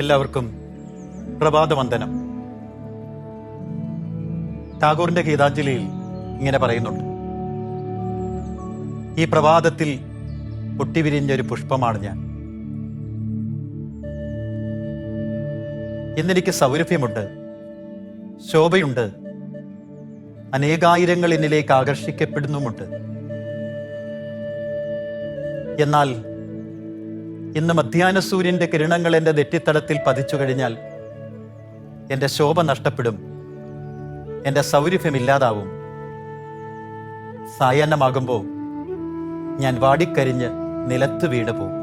എല്ലാവർക്കും പ്രഭാതവന്ദനം. ടാഗോറിന്റെ ഗീതാഞ്ജലിയിൽ ഇങ്ങനെ പറയുന്നുണ്ട്, ഈ പ്രഭാതത്തിൽ പൊട്ടിവിരിഞ്ഞൊരു പുഷ്പമാണ് ഞാൻ. ഇന്നെനിക്ക് സൗരഭ്യമുണ്ട്, ശോഭയുണ്ട്, അനേകായിരങ്ങൾ എന്നിലേക്ക് ആകർഷിക്കപ്പെടുന്നുമുണ്ട്. എന്നാൽ ഇന്ന് മധ്യാഹ്ന സൂര്യന്റെ കിരണങ്ങൾ എൻ്റെ നെറ്റിത്തടത്തിൽ പതിച്ചു കഴിഞ്ഞാൽ എൻ്റെ ശോഭ നഷ്ടപ്പെടും, എൻ്റെ സൗരഭ്യമില്ലാതാവും. സായാഹ്നമാകുമ്പോൾ ഞാൻ വാടിക്കരിഞ്ഞ് നിലത്ത് വീണു പോകും.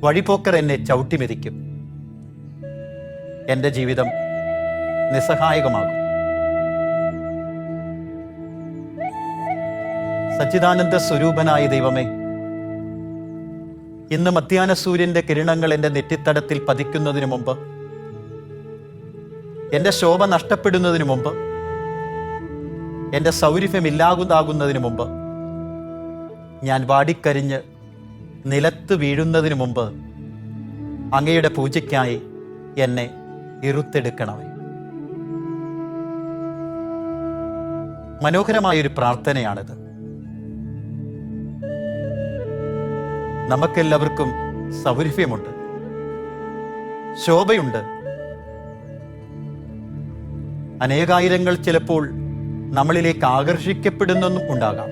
വഴിപോക്കർ എന്നെ ചവിട്ടിമെതിക്കും. എൻ്റെ ജീവിതം നിസ്സഹായകമാകും. സച്ചിദാനന്ദ സ്വരൂപനായ ദൈവമേ, ഇന്ന് മധ്യാഹ്ന സൂര്യന്റെ കിരണങ്ങൾ എൻ്റെ നെറ്റിത്തടത്തിൽ പതിക്കുന്നതിന് മുമ്പ്, എൻ്റെ ശോഭ നഷ്ടപ്പെടുന്നതിന് മുമ്പ്, എൻ്റെ സൗരഭ്യമില്ലാതാകുന്നതിന് മുമ്പ്, ഞാൻ വാടിക്കരിഞ്ഞ് നിലത്ത് വീഴുന്നതിന് മുമ്പ് അങ്ങയുടെ പൂജയ്ക്കായി എന്നെ ഇറുത്തെടുക്കണമേ. മനോഹരമായൊരു പ്രാർത്ഥനയാണിത്. നമുക്കെല്ലാവർക്കും സൗരഭ്യമുണ്ട്, ശോഭയുണ്ട്. അനേകായിരങ്ങൾ ചിലപ്പോൾ നമ്മളിലേക്ക് ആകർഷിക്കപ്പെടുന്നൊന്നും ഉണ്ടാകാം.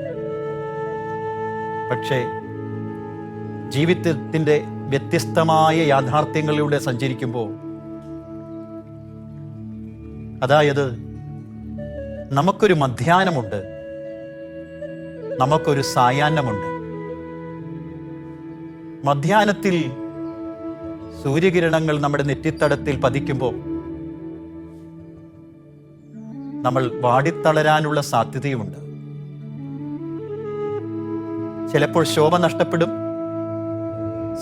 പക്ഷേ ജീവിതത്തിൻ്റെ വ്യത്യസ്തമായ യാഥാർത്ഥ്യങ്ങളിലൂടെ സഞ്ചരിക്കുമ്പോൾ, അതായത് നമുക്കൊരു മധ്യാഹ്നമുണ്ട്, നമുക്കൊരു സായാഹ്നമുണ്ട്. മധ്യാഹ്നത്തിൽ സൂര്യകിരണങ്ങൾ നമ്മുടെ നെറ്റിത്തടത്തിൽ പതിക്കുമ്പോൾ നമ്മൾ വാടിത്തളരാനുള്ള സാധ്യതയുമുണ്ട്. ചിലപ്പോൾ ശോഭ നഷ്ടപ്പെടും,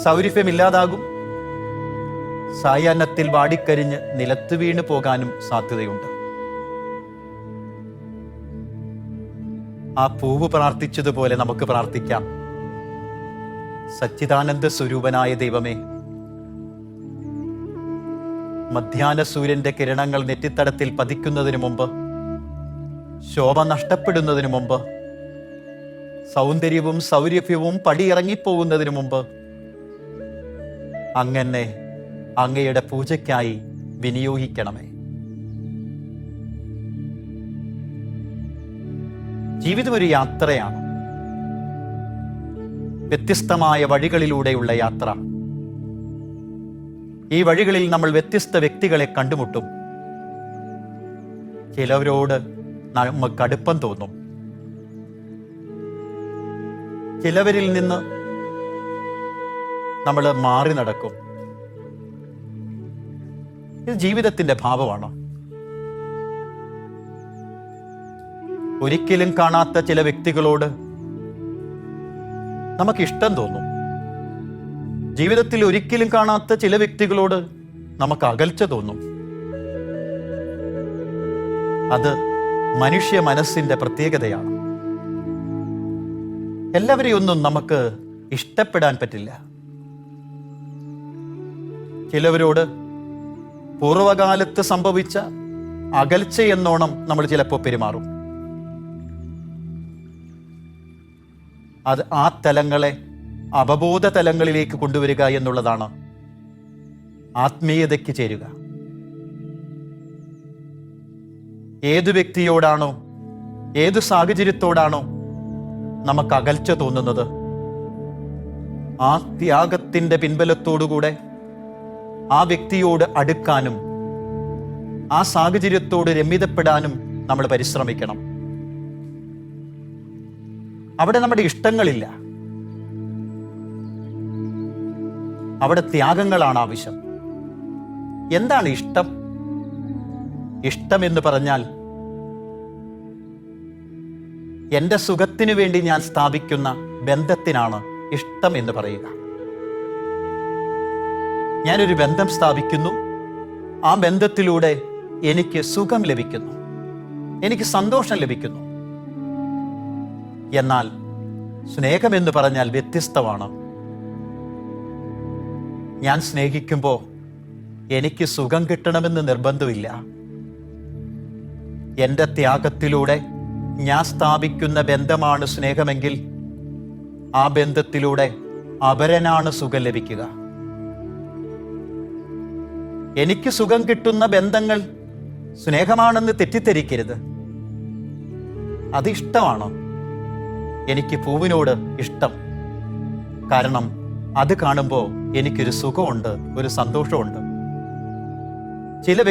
സൗരഭ്യമില്ലാതാകും. സായാഹ്നത്തിൽ വാടിക്കരിഞ്ഞ് നിലത്ത് വീണു പോകാനും സാധ്യതയുണ്ട്. ആ പൂവ് പ്രാർത്ഥിച്ചതുപോലെ നമുക്ക് പ്രാർത്ഥിക്കാം. സച്ചിദാനന്ദ സ്വരൂപനായ ദൈവമേ, മധ്യാഹ്ന സൂര്യന്റെ കിരണങ്ങൾ നെറ്റിത്തടത്തിൽ പതിക്കുന്നതിന് മുമ്പ്, ശോഭ നഷ്ടപ്പെടുന്നതിന് മുമ്പ്, സൗന്ദര്യവും സൗരഭ്യവും പടിയിറങ്ങിപ്പോകുന്നതിന് മുമ്പ് അങ്ങനെ അങ്ങയുടെ പൂജയ്ക്കായി വിനിയോഗിക്കണമേ. ജീവിതം ഒരു യാത്രയാണ്, വ്യത്യസ്തമായ വഴികളിലൂടെയുള്ള യാത്ര. ഈ വഴികളിൽ നമ്മൾ വ്യത്യസ്ത വ്യക്തികളെ കണ്ടുമുട്ടും. ചിലവരോട് നമുക്ക് അടുപ്പം തോന്നും, ചിലവരിൽ നിന്ന് നമ്മൾ മാറി നടക്കും. ഇത് ജീവിതത്തിന്റെ ഭാവമാണ്. ഒരിക്കലും കാണാത്ത ചില വ്യക്തികളോട് നമുക്ക് ഇഷ്ടം തോന്നും. ജീവിതത്തിൽ ഒരിക്കലും കാണാത്ത ചില വ്യക്തികളോട് നമുക്ക് അകൽച്ച തോന്നും. അത് മനുഷ്യ മനസ്സിന്റെ പ്രത്യേകതയാണ്. എല്ലാവരെയും ഒന്നും നമുക്ക് ഇഷ്ടപ്പെടാൻ പറ്റില്ല. ചിലവരോട് പൂർവകാലത്ത് സംഭവിച്ച അകൽച്ച എന്നോണം നമ്മൾ ചിലപ്പോൾ പെരുമാറും. അത് ആ തലങ്ങളെ അവബോധ തലങ്ങളിലേക്ക് കൊണ്ടുവരിക എന്നുള്ളതാണ് ആത്മീയതയ്ക്ക് ചേരുക. ഏതു വ്യക്തിയോടാണോ, ഏതു സാഹചര്യത്തോടാണോ നമുക്ക് അകൽച്ച തോന്നുന്നത്, ആ ത്യാഗത്തിൻ്റെ പിൻബലത്തോടുകൂടെ ആ വ്യക്തിയോട് അടുക്കാനും ആ സാഹചര്യത്തോട് രമ്യതപ്പെടാനും നമ്മൾ പരിശ്രമിക്കണം. അവിടെ നമ്മുടെ ഇഷ്ടങ്ങളില്ല, അവിടെ ത്യാഗങ്ങളാണ് ആവശ്യം. എന്താണ് ഇഷ്ടം? ഇഷ്ടം എന്ന് പറഞ്ഞാൽ എൻ്റെ സുഖത്തിനു വേണ്ടി ഞാൻ സ്ഥാപിക്കുന്ന ബന്ധത്തിനാണ് ഇഷ്ടം എന്ന് പറയുക. ഞാനൊരു ബന്ധം സ്ഥാപിക്കുന്നു, ആ ബന്ധത്തിലൂടെ എനിക്ക് സുഖം ലഭിക്കുന്നു, എനിക്ക് സന്തോഷം ലഭിക്കുന്നു. എന്നാൽ സ്നേഹമെന്ന് പറഞ്ഞാൽ വ്യത്യസ്തമാണ്. ഞാൻ സ്നേഹിക്കുമ്പോൾ എനിക്ക് സുഖം കിട്ടണമെന്ന് നിർബന്ധമില്ല. എൻ്റെ ത്യാഗത്തിലൂടെ ഞാൻ സ്ഥാപിക്കുന്ന ബന്ധമാണ് സ്നേഹമെങ്കിൽ ആ ബന്ധത്തിലൂടെ അപരനാണ് സുഖം ലഭിക്കുക. എനിക്ക് സുഖം കിട്ടുന്ന ബന്ധങ്ങൾ സ്നേഹമാണെന്ന് തെറ്റിദ്ധരിക്കരുത്. അത് ഇഷ്ടമാണ്. എനിക്ക് പൂവിനോട് ഇഷ്ടം. കാരണം അത് കാണുമ്പോൾ എനിക്കൊരു സുഖമുണ്ട്, ഒരു സന്തോഷമുണ്ട്. ചില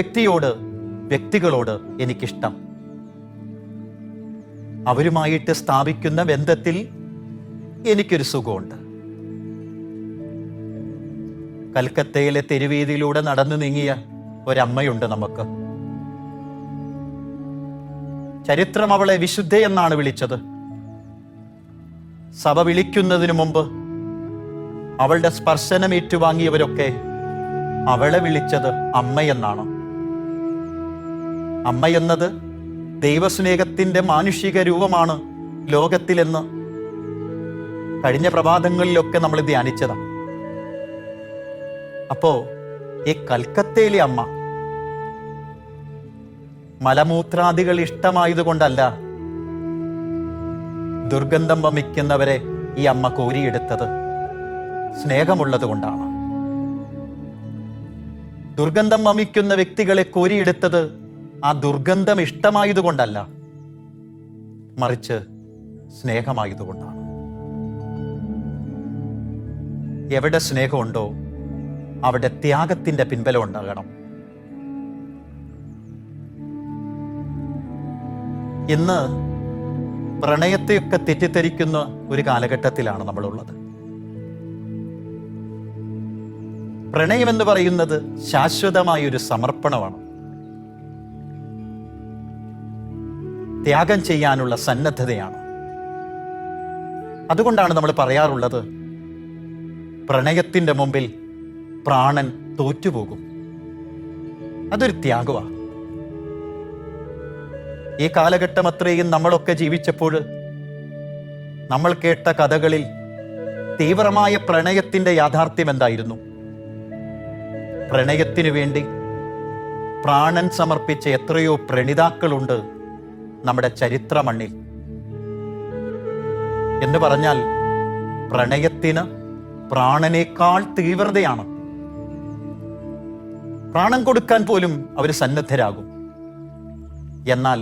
വ്യക്തികളോട് എനിക്കിഷ്ടം. അവരുമായിട്ട് സ്ഥാപിക്കുന്ന ബന്ധത്തിൽ എനിക്കൊരു സുഖമുണ്ട്. കൽക്കത്തയിലെ തെരുവീതിയിലൂടെ നടന്നു നീങ്ങിയ ഒരമ്മയുണ്ട് നമുക്ക്. ചരിത്രം അവളെ വിശുദ്ധയെന്നാണ് വിളിച്ചത്. സഭ വിളിക്കുന്നതിനു മുമ്പ് അവളുടെ സ്പർശനം ഏറ്റുവാങ്ങിയവരൊക്കെ അവളെ വിളിച്ചത് അമ്മയെന്നാണ്. അമ്മയെന്നത് ദൈവസ്നേഹത്തിന്റെ മാനുഷിക രൂപമാണ് ലോകത്തിലെന്ന് കഴിഞ്ഞ പ്രഭാതങ്ങളിലൊക്കെ നമ്മൾ ധ്യാനിച്ചതാണ്. അപ്പോ ഈ കൽക്കത്തയിലെ അമ്മ മലമൂത്രാദികൾ ഇഷ്ടമായതുകൊണ്ടല്ല ദുർഗന്ധം വമിക്കുന്നവരെ ഈ അമ്മ കോരിയെടുത്തത്, സ്നേഹമുള്ളത് കൊണ്ടാണ്. ദുർഗന്ധം വമിക്കുന്ന വ്യക്തികളെ കോരിയെടുത്തത് ആ ദുർഗന്ധം ഇഷ്ടമായതുകൊണ്ടല്ല, മറിച്ച് സ്നേഹമായതുകൊണ്ടാണ്. എവിടെ സ്നേഹമുണ്ടോ അവിടെ ത്യാഗത്തിന്റെ പിൻബലം ഉണ്ടാകണം. ഇന്ന് പ്രണയത്തെയൊക്കെ തെറ്റിദ്ധരിക്കുന്ന ഒരു കാലഘട്ടത്തിലാണ് നമ്മളുള്ളത്. പ്രണയമെന്ന് പറയുന്നത് ശാശ്വതമായ ഒരു സമർപ്പണമാണ്. ത്യാഗം ചെയ്യാനുള്ള സന്നദ്ധതയാണ്. അതുകൊണ്ടാണ് നമ്മൾ പറയാറുള്ളത്, പ്രണയത്തിന്റെ മുമ്പിൽ പ്രാണൻ തോറ്റുപോകും. അതൊരു ത്യാഗമാണ്. ഈ കാലഘട്ടം അത്രയും നമ്മളൊക്കെ ജീവിച്ചപ്പോൾ നമ്മൾ കേട്ട കഥകളിൽ തീവ്രമായ പ്രണയത്തിന്റെ യാഥാർത്ഥ്യം എന്തായിരുന്നു? പ്രണയത്തിനു വേണ്ടി പ്രാണൻ സമർപ്പിച്ച എത്രയോ പ്രണിതാക്കളുണ്ട് നമ്മുടെ ചരിത്ര മണ്ണിൽ. എന്ന് പറഞ്ഞാൽ പ്രണയത്തിന് പ്രാണനേക്കാൾ തീവ്രതയാണ്. പ്രാണൻ കൊടുക്കാൻ പോലും അവർ സന്നദ്ധരാകും. എന്നാൽ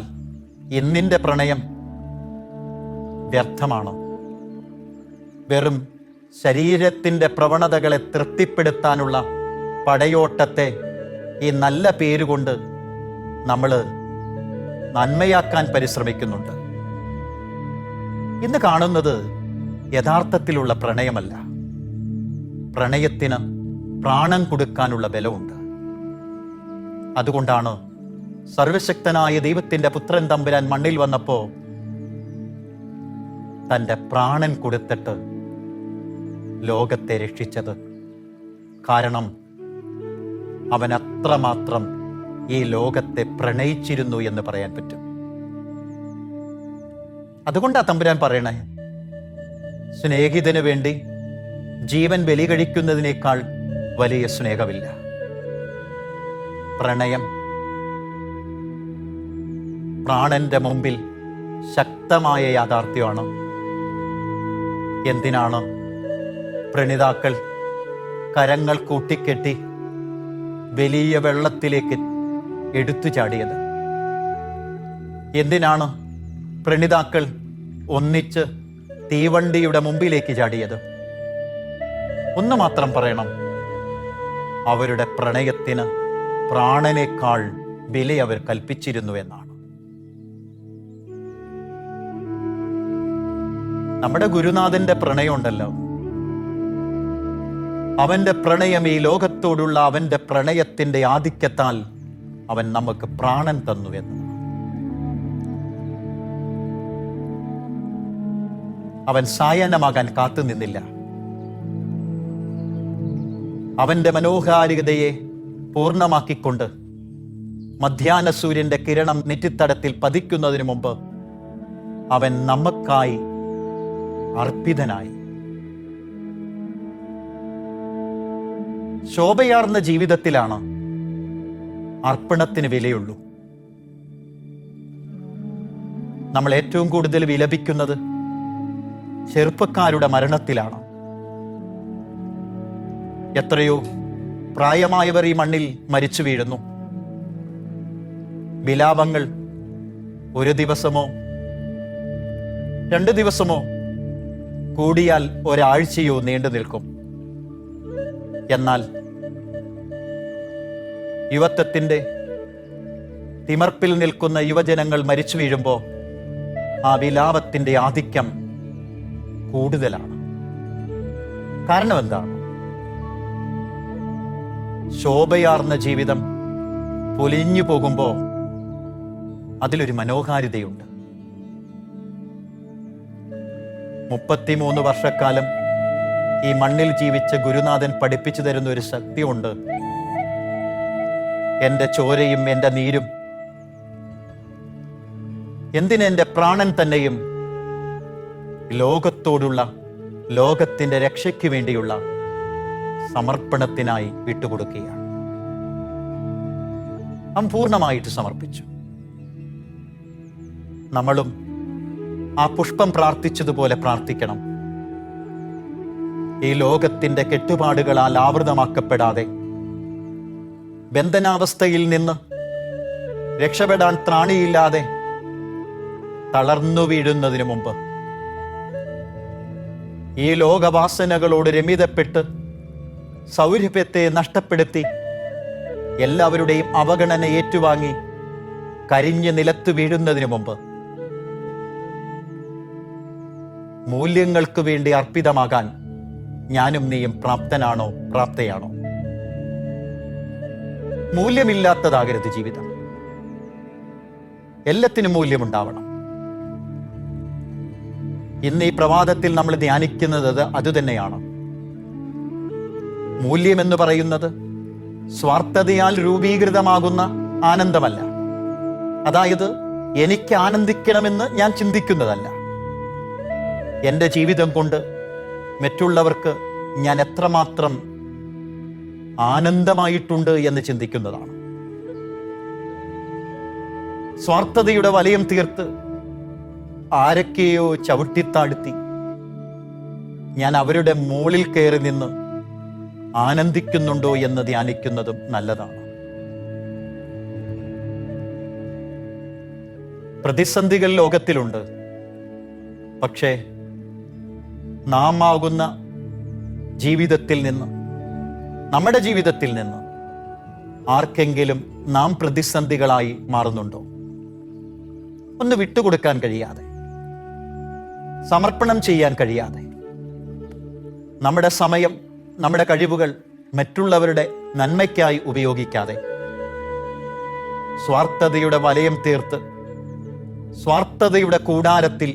ഇന്നിന്റെ പ്രണയം വ്യർത്ഥമാണ്. വെറും ശരീരത്തിന്റെ പ്രവണതകളെ തൃപ്തിപ്പെടുത്താനുള്ള പടയോട്ടത്തെ ഈ നല്ല പേരുകൊണ്ട് നമ്മൾ നന്മയാക്കാൻ പരിശ്രമിക്കുന്നുണ്ട്. ഇന്ന് കാണുന്നത് യഥാർത്ഥത്തിലുള്ള പ്രണയമല്ല. പ്രണയത്തിന് പ്രാണൻ കൊടുക്കാനുള്ള ബലമുണ്ട്. അതുകൊണ്ടാണ് സർവശക്തനായ ദൈവത്തിന്റെ പുത്രൻ തമ്പുരാൻ മണ്ണിൽ വന്നപ്പോ തൻ്റെ പ്രാണൻ കൊടുത്തിട്ട് ലോകത്തെ രക്ഷിച്ചത്. കാരണം അവൻ അത്രമാത്രം ഈ ലോകത്തെ പ്രണയിച്ചിരുന്നു എന്ന് പറയാൻ പറ്റും. അതുകൊണ്ടാ തമ്പുരാൻ പറയണേ, സ്നേഹിതന് വേണ്ടി ജീവൻ ബലി കഴിക്കുന്നതിനേക്കാൾ വലിയ സ്നേഹമില്ല. പ്രണയം പ്രാണന്റെ മുമ്പിൽ ശക്തമായ യാഥാർത്ഥ്യമാണ്. എന്തിനാണ് പ്രണിതാക്കൾ കരങ്ങൾ കൂട്ടിക്കെട്ടി വലിയ വെള്ളത്തിലേക്ക് എടുത്തു ചാടിയത്? എന്തിനാണ് പ്രണിതാക്കൾ ഒന്നിച്ച് തീവണ്ടിയുടെ മുമ്പിലേക്ക് ചാടിയത്? ഒന്ന് മാത്രം പറയണം, അവരുടെ പ്രണയത്തിന് പ്രാണനേക്കാൾ വില അവർ കൽപ്പിച്ചിരുന്നു എന്നാണ്. നമ്മുടെ ഗുരുനാഥന്റെ പ്രണയമുണ്ടല്ലോ, അവന്റെ പ്രണയം ഈ ലോകത്തോടുള്ള അവന്റെ പ്രണയത്തിന്റെ ആധിക്യത്താൽ അവൻ നമുക്ക് പ്രാണൻ തന്നു എന്ന്. അവൻ സായാഹ്നമാകാൻ കാത്തുനിന്നില്ല. അവന്റെ മനോഹാരികതയെ പൂർണ്ണമാക്കിക്കൊണ്ട് മധ്യാഹ്ന സൂര്യന്റെ കിരണം നെറ്റിത്തടത്തിൽ പതിക്കുന്നതിന് മുമ്പ് അവൻ നമുക്കായി അർപ്പിതനായി. ശോഭയാർന്ന ജീവിതത്തിലാണ് അർപ്പണത്തിന് വിലയുള്ളൂ. നമ്മൾ ഏറ്റവും കൂടുതൽ വിലപിക്കുന്നത് ചെറുപ്പക്കാരുടെ മരണത്തിലാണ്. എത്രയോ പ്രായമായവർ ഈ മണ്ണിൽ മരിച്ചു വീഴുന്നു. വിലാപങ്ങൾ 1 ദിവസമോ 2 ദിവസമോ കൂടിയാൽ ഒരാഴ്ചയോ നീണ്ടു നിൽക്കും. എന്നാൽ യുവത്വത്തിൻ്റെ തിമർപ്പിൽ നിൽക്കുന്ന യുവജനങ്ങൾ മരിച്ചു വീഴുമ്പോൾ ആ വിലാപത്തിൻ്റെ ആധിക്യം കൂടുതലാണ്. കാരണം എന്താണ്? ശോഭയാർന്ന ജീവിതം പൊലിഞ്ഞു പോകുമ്പോൾ അതിലൊരു മനോഹാരിതയുണ്ട്. 33 വർഷക്കാലം ഈ മണ്ണിൽ ജീവിച്ച ഗുരുനാഥൻ പഠിപ്പിച്ചു തരുന്ന ഒരു ശക്തിയുണ്ട്. എൻ്റെ ചോരയും എൻ്റെ നീരും, എന്തിനെൻ്റെ പ്രാണൻ തന്നെയും ലോകത്തോടുള്ള, ലോകത്തിൻ്റെ രക്ഷയ്ക്ക് വേണ്ടിയുള്ള സമർപ്പണത്തിനായി വിട്ടുകൊടുക്കുകയാണ്. അവൻ പൂർണ്ണമായിട്ട് സമർപ്പിച്ചു. നമ്മളും ആ പുഷ്പം പ്രാർത്ഥിച്ചതുപോലെ പ്രാർത്ഥിക്കണം. ഈ ലോകത്തിൻ്റെ കെട്ടുപാടുകളാൽ ആവൃതമാക്കപ്പെടാതെ ബന്ധനാവസ്ഥയിൽ നിന്ന് രക്ഷപ്പെടാൻ ത്രാണിയില്ലാതെ തളർന്നു വീഴുന്നതിനു മുമ്പ് ഈ ലോകവാസനകളോട് രമിതപ്പെട്ട് സൗരഭ്യത്തെ നഷ്ടപ്പെടുത്തി എല്ലാവരുടെയും അവഗണന ഏറ്റുവാങ്ങി കരിഞ്ഞ് നിലത്ത് വീഴുന്നതിനു മുമ്പ് മൂല്യങ്ങൾക്ക് വേണ്ടി അർപ്പിതമാകാൻ ഞാനും നീയും പ്രാപ്തനാണോ, പ്രാപ്തയാണോ? മൂല്യമില്ലാത്തതാകരുത് ജീവിതം. എല്ലാത്തിനും മൂല്യമുണ്ടാവണം. ഇന്ന് ഈ പ്രഭാതത്തിൽ നമ്മൾ ധ്യാനിക്കുന്നത് അതുതന്നെയാണ്. മൂല്യമെന്ന് പറയുന്നത് സ്വാർത്ഥതയാൽ രൂപീകൃതമാകുന്ന ആനന്ദമല്ല. അതായത് എനിക്ക് ആനന്ദിക്കണമെന്ന് ഞാൻ ചിന്തിക്കുന്നതല്ല. എൻ്റെ ജീവിതം കൊണ്ട് മറ്റുള്ളവർക്ക് ഞാൻ എത്രമാത്രം ആനന്ദമായിട്ടുണ്ട് എന്ന് ചിന്തിക്കുന്നതാണ്. സ്വാർത്ഥതയുടെ വലയം തീർത്ത് ആരൊക്കെയോ ചവിട്ടിത്താഴ്ത്തി ഞാൻ അവരുടെ മുകളിൽ കയറി നിന്ന് ആനന്ദിക്കുന്നുണ്ടോ എന്ന് ധ്യാനിക്കുന്നതും നല്ലതാണ്. പ്രതിസന്ധികൾ ലോകത്തിലുണ്ട്. പക്ഷേ നാം ആകുന്ന ജീവിതത്തിൽ നിന്ന്, നമ്മുടെ ജീവിതത്തിൽ നിന്ന് ആർക്കെങ്കിലും നാം പ്രതിസന്ധികളായി മാറുന്നുണ്ടോ? ഒന്ന് വിട്ടുകൊടുക്കാൻ കഴിയാതെ, സമർപ്പണം ചെയ്യാൻ കഴിയാതെ, നമ്മുടെ സമയം, നമ്മുടെ കഴിവുകൾ മറ്റുള്ളവരുടെ നന്മയ്ക്കായി ഉപയോഗിക്കാതെ സ്വാർത്ഥതയുടെ വലയം തീർത്ത് സ്വാർത്ഥതയുടെ കൂടാരത്തിൽ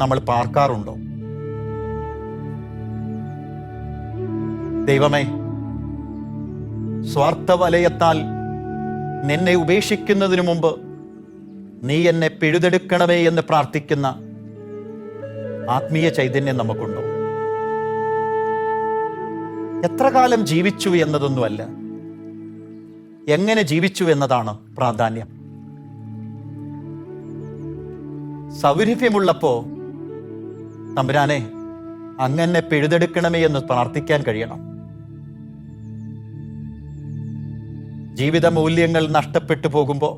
നമ്മൾ പാർക്കാറുണ്ടോ? ദൈവമേ, സ്വാർത്ഥ വലയത്താൽ നിന്നെ ഉപേക്ഷിക്കുന്നതിനു മുമ്പ് നീ എന്നെ പിഴുതെടുക്കണമേ എന്ന് പ്രാർത്ഥിക്കുന്ന ആത്മീയ ചൈതന്യം നമുക്കുണ്ടോ? എത്ര കാലം ജീവിച്ചു എന്നതൊന്നുമല്ല, എങ്ങനെ ജീവിച്ചു എന്നതാണ് പ്രാധാന്യം. സൗരഭ്യമുള്ളപ്പോ തമ്പുരാനെ അങ്ങനെ പിഴുതെടുക്കണമേ എന്ന് പ്രാർത്ഥിക്കാൻ കഴിയണം. ജീവിത മൂല്യങ്ങൾ നഷ്ടപ്പെട്ടു പോകുമ്പോൾ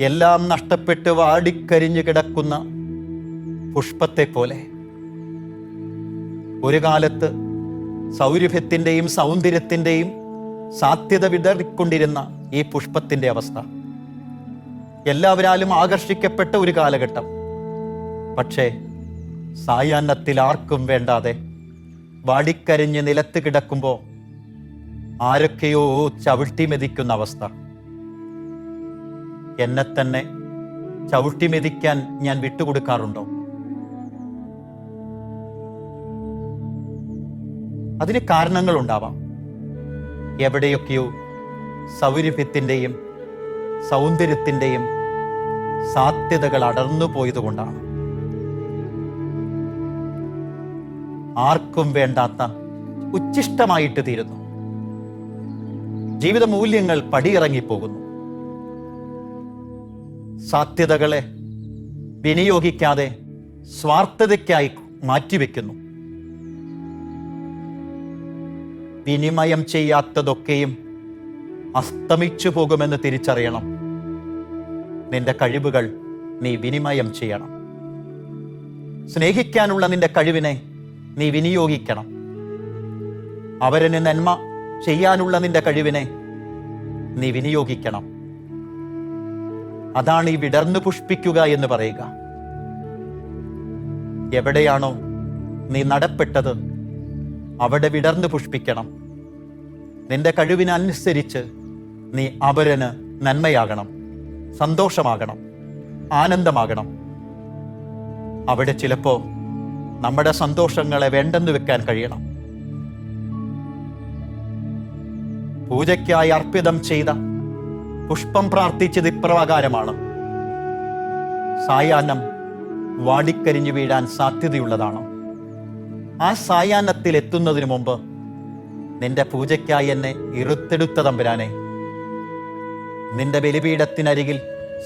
എല്ലാം നഷ്ടപ്പെട്ട് വാടിക്കരിഞ്ഞു കിടക്കുന്ന പുഷ്പത്തെ പോലെ ഒരു കാലത്ത് സൗരഭ്യത്തിൻ്റെയും സൗന്ദര്യത്തിൻ്റെയും സാധ്യത വിതറിക്കൊണ്ടിരുന്ന ഈ പുഷ്പത്തിൻ്റെ അവസ്ഥ, എല്ലാവരാലും ആകർഷിക്കപ്പെട്ട ഒരു കാലഘട്ടം. പക്ഷേ സായാഹ്നത്തിൽ ആർക്കും വേണ്ടാതെ വാടിക്കരിഞ്ഞ് നിലത്ത് കിടക്കുമ്പോൾ ആരൊക്കെയോ ചവിട്ടിമെതിക്കുന്ന അവസ്ഥ. എന്നെ തന്നെ ചവിട്ടിമെതിക്കാൻ ഞാൻ വിട്ടുകൊടുക്കാറുണ്ടോ? അതിന് കാരണങ്ങളുണ്ടാവാം. എവിടെയൊക്കെയോ സൗരഭ്യത്തിൻ്റെയും സൗന്ദര്യത്തിൻ്റെയും സാധ്യതകൾ അടർന്നു പോയതുകൊണ്ടാണ്. ആർക്കും വേണ്ടാത്ത ഉച്ഛിഷ്ടമായിട്ട് തീരുന്നു. ജീവിത മൂല്യങ്ങൾ പടിയിറങ്ങിപ്പോകുന്നു. സാധ്യതകളെ വിനിയോഗിക്കാതെ സ്വാർത്ഥതയ്ക്കായി മാറ്റിവെക്കുന്നു. വിനിമയം ചെയ്യാത്തതൊക്കെയും അസ്തമിച്ചു പോകുമെന്ന് തിരിച്ചറിയണം. നിന്റെ കഴിവുകൾ നീ വിനിമയം ചെയ്യണം. സ്നേഹിക്കാനുള്ള നിന്റെ കഴിവിനെ നീ വിനിയോഗിക്കണം. അവരന് നന്മ ചെയ്യാനുള്ള നിന്റെ കഴിവിനെ നീ വിനിയോഗിക്കണം. അതാണ് ഈ വിടർന്നു പുഷ്പിക്കുക എന്ന് പറയുക. എവിടെയാണോ നീ നടപ്പെട്ടത് അവിടെ വിടർന്നു പുഷ്പിക്കണം. നിന്റെ കഴിവിനനുസരിച്ച് നീ അവരന് നന്മയാകണം, സന്തോഷമാകണം, ആനന്ദമാകണം. അവിടെ ചിലപ്പോ നമ്മുടെ സന്തോഷങ്ങളെ വേണ്ടെന്ന് വെക്കാൻ കഴിയണം. പൂജയ്ക്കായി അർപ്പിതം ചെയ്ത പുഷ്പം പ്രാർത്ഥിച്ചത് ഇപ്രകാരമാണ്: സായാഹ്നം വാടിക്കരിഞ്ഞു വീഴാൻ സാധ്യതയുള്ളതാണ്. ആ സായാഹ്നത്തിൽ എത്തുന്നതിന് മുമ്പ് നിന്റെ പൂജയ്ക്കായി എന്നെ ഇറുത്തെടുത്ത തമ്പുരാനെ, നിന്റെ ബലിപീഠത്തിനരികിൽ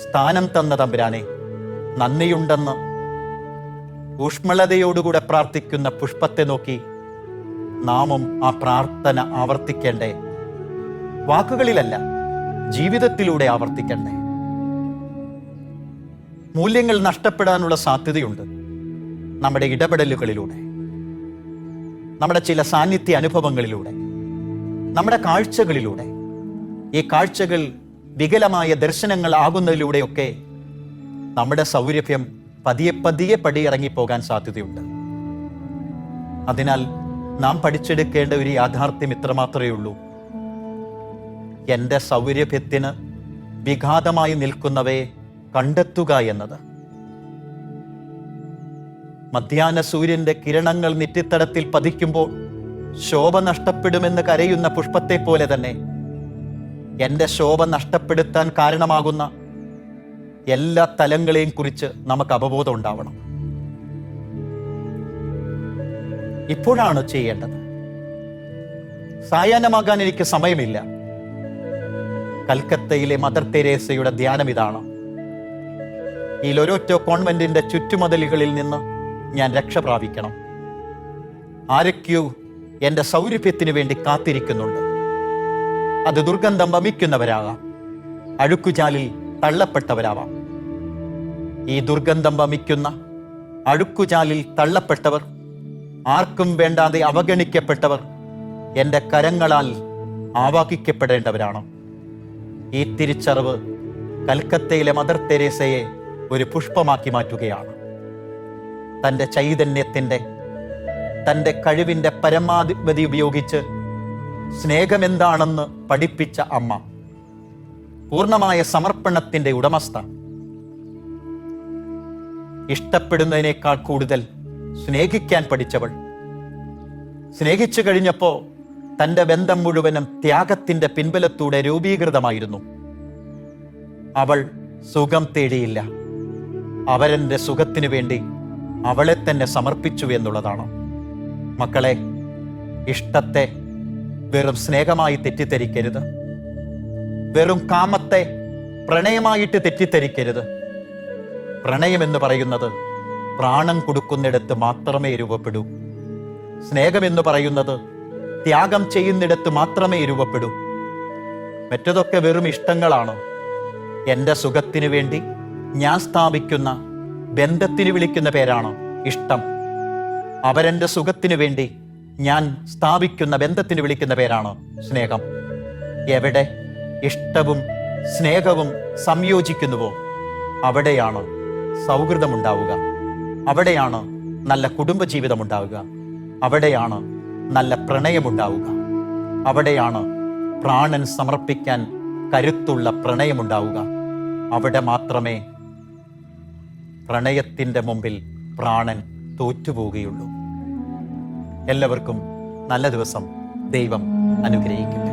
സ്ഥാനം തന്ന തമ്പുരാനെ, നന്ദിയുണ്ടെന്ന് ഊഷ്മളതയോടുകൂടെ പ്രാർത്ഥിക്കുന്ന പുഷ്പത്തെ നോക്കി നാമും ആ പ്രാർത്ഥന ആവർത്തിക്കേണ്ടേ? വാക്കുകളിലല്ല, ജീവിതത്തിലൂടെ ആവർത്തിക്കണ്ടേ? മൂല്യങ്ങൾ നഷ്ടപ്പെടാനുള്ള സാധ്യതയുണ്ട് നമ്മുടെ ഇടപെടലുകളിലൂടെ, നമ്മുടെ ചില സാന്നിധ്യ അനുഭവങ്ങളിലൂടെ, നമ്മുടെ കാഴ്ചകളിലൂടെ. ഈ കാഴ്ചകൾ വികലമായ ദർശനങ്ങൾ ആകുന്നതിലൂടെയൊക്കെ നമ്മുടെ സൗരഭ്യം പതിയെ പതിയെ പടിയിറങ്ങിപ്പോകാൻ സാധ്യതയുണ്ട്. അതിനാൽ നാം പഠിച്ചെടുക്കേണ്ട ഒരു യാഥാർത്ഥ്യം ഇത്രമാത്രമേ ഉള്ളൂ: എൻ്റെ സൗരഭ്യത്തിന് വിഘാതമായി നിൽക്കുന്നവയെ കണ്ടെത്തുക എന്നത്. മധ്യാഹ്ന സൂര്യന്റെ കിരണങ്ങൾ നെറ്റിത്തടത്തിൽ പതിക്കുമ്പോൾ ശോഭ നഷ്ടപ്പെടുമെന്ന് കരയുന്ന പുഷ്പത്തെ പോലെ തന്നെ എൻ്റെ ശോഭ നഷ്ടപ്പെടുത്താൻ കാരണമാകുന്ന എല്ലാ തലങ്ങളെയും കുറിച്ച് നമുക്ക് അവബോധം ഉണ്ടാവണം. ഇപ്പോഴാണ് ചെയ്യേണ്ടത്. സായാഹ്നമാകാൻ എനിക്ക് സമയമില്ല. കൽക്കത്തയിലെ മദർ തെരേസയുടെ ധ്യാനം ഇതാണ്: ഈ ലൊരോറ്റോ കോൺവെന്റിന്റെ ചുറ്റുമതിലുകളിൽ നിന്ന് ഞാൻ രക്ഷ പ്രാപിക്കണം. ആരൊക്കെയോ എൻ്റെ സൗരഭ്യത്തിന് വേണ്ടി കാത്തിരിക്കുന്നുണ്ട്. അത് ദുർഗന്ധം വമിക്കുന്നവരാകാം, അഴുക്കുചാലിൽ തള്ളപ്പെട്ടവരാവാം. ഈ ദുർഗന്ധം വമിക്കുന്ന അഴുക്കുചാലിൽ തള്ളപ്പെട്ടവർ, ആർക്കും വേണ്ടാതെ അവഗണിക്കപ്പെട്ടവർ എൻ്റെ കരങ്ങളാൽ ആവാഹിക്കപ്പെടേണ്ടവരാണ്. ഈ തിരിച്ചറിവ് കൽക്കത്തയിലെ മദർ തെരേസയെ ഒരു പുഷ്പമാക്കി മാറ്റുകയാണ്. തൻ്റെ ചൈതന്യത്തിൻ്റെ, തൻ്റെ കഴിവിൻ്റെ പരമാധിപതി ഉപയോഗിച്ച് സ്നേഹമെന്താണെന്ന് പഠിപ്പിച്ച അമ്മ, പൂർണ്ണമായ സമർപ്പണത്തിൻ്റെ ഉടമസ്ഥ, ഇഷ്ടപ്പെടുന്നതിനേക്കാൾ കൂടുതൽ സ്നേഹിക്കാൻ പഠിച്ചവൾ, സ്നേഹിച്ചു കഴിഞ്ഞപ്പോ തൻ്റെ ബന്ധം മുഴുവനും ത്യാഗത്തിൻ്റെ പിൻബലത്തൂടെ രൂപീകൃതമായിരുന്നു. അവൾ സുഖം തേടിയില്ല, അവരൻ്റെ സുഖത്തിനു വേണ്ടി അവളെ തന്നെ സമർപ്പിച്ചു എന്നുള്ളതാണ്. മക്കളെ, ഇഷ്ടത്തെ വെറും സ്നേഹമായി തെറ്റിദ്ധരിക്കരുത്. വെറും കാമത്തെ പ്രണയമായിട്ട് തെറ്റിദ്ധരിക്കരുത്. പ്രണയമെന്ന് പറയുന്നത് പ്രാണൻ കൊടുക്കുന്നിടത്ത് മാത്രമേ രൂപപ്പെടൂ. സ്നേഹമെന്ന് പറയുന്നത് ത്യാഗം ചെയ്യുന്നിടത്ത് മാത്രമേ രൂപപ്പെടൂ. മറ്റതൊക്കെ വെറും ഇഷ്ടങ്ങളാണ്. എൻ്റെ സുഖത്തിനു വേണ്ടി ഞാൻ സ്ഥാപിക്കുന്ന ബന്ധത്തിന് വിളിക്കുന്ന പേരാണ് ഇഷ്ടം. അവരെൻ്റെ സുഖത്തിനു വേണ്ടി ഞാൻ സ്ഥാപിക്കുന്ന ബന്ധത്തിന് വിളിക്കുന്ന പേരാണ് സ്നേഹം. എവിടെ ഇഷ്ടവും സ്നേഹവും സംയോജിക്കുന്നുവോ അവിടെയാണ് സൗഹൃദമുണ്ടാവുക, അവിടെയാണ് നല്ല കുടുംബജീവിതം ഉണ്ടാവുക, അവിടെയാണ് നല്ല പ്രണയമുണ്ടാവുക, അവിടെയാണ് പ്രാണൻ സമർപ്പിക്കാൻ കരുത്തുള്ള പ്രണയമുണ്ടാവുക. അവിടെ മാത്രമേ പ്രണയത്തിൻ്റെ മുമ്പിൽ പ്രാണൻ തോറ്റുപോവുകയുള്ളൂ. എല്ലാവർക്കും നല്ല ദിവസം. ദൈവം അനുഗ്രഹിക്കും.